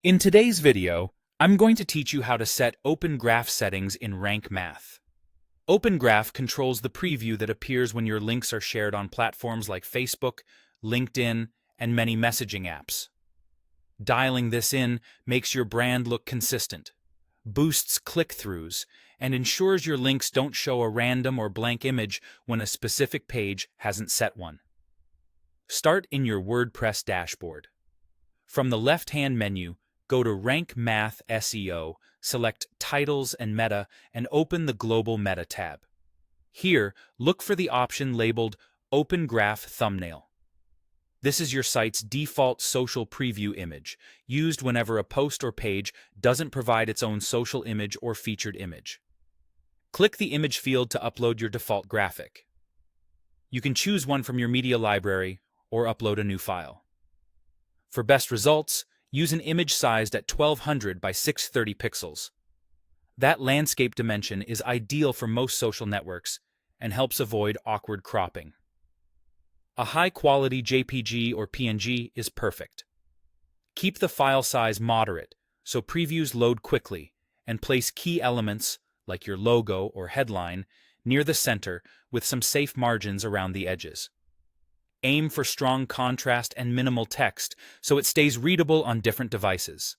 In today's video, I'm going to teach you how to set Open Graph settings in Rank Math. Open Graph controls the preview that appears when your links are shared on platforms like Facebook, LinkedIn, and many messaging apps. Dialing this in makes your brand look consistent, boosts click-throughs, and ensures your links don't show a random or blank image when a specific page hasn't set one. Start in your WordPress dashboard. From the left-hand menu, go to Rank Math SEO, select Titles and Meta, and open the Global Meta tab. Here, look for the option labeled Open Graph Thumbnail. This is your site's default social preview image, used whenever a post or page doesn't provide its own social image or featured image. Click the image field to upload your default graphic. You can choose one from your media library or upload a new file. For best results, use an image sized at 1200 by 630 pixels. That landscape dimension is ideal for most social networks and helps avoid awkward cropping. A high-quality JPG or PNG is perfect. Keep the file size moderate so previews load quickly, and place key elements, like your logo or headline, near the center with some safe margins around the edges. Aim for strong contrast and minimal text so it stays readable on different devices.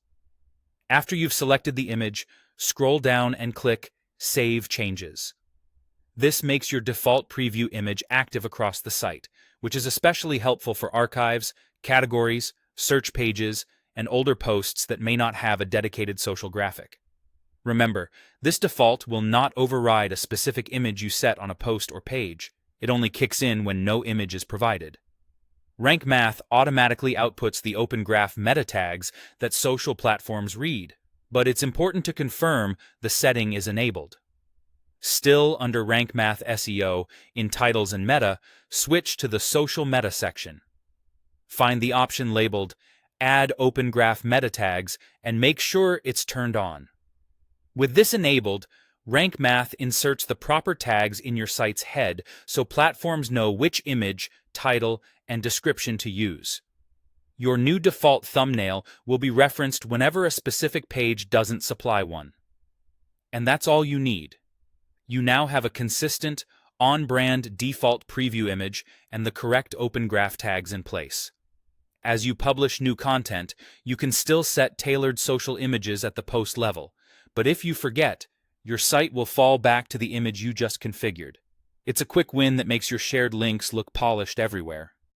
After you've selected the image, scroll down and click Save Changes. This makes your default preview image active across the site, which is especially helpful for archives, categories, search pages, and older posts that may not have a dedicated social graphic. Remember, this default will not override a specific image you set on a post or page. It only kicks in when no image is provided. Rank Math automatically outputs the Open Graph meta tags that social platforms read, but it's important to confirm the setting is enabled. Still under Rank Math SEO, in Titles and Meta, switch to the Social Meta section. Find the option labeled Add Open Graph Meta Tags and make sure it's turned on. With this enabled, Rank Math inserts the proper tags in your site's head so platforms know which image, title, and description to use. Your new default thumbnail will be referenced whenever a specific page doesn't supply one. And that's all you need. You now have a consistent, on-brand default preview image and the correct Open Graph tags in place. As you publish new content, you can still set tailored social images at the post level, but if you forget, your site will fall back to the image you just configured. It's a quick win that makes your shared links look polished everywhere.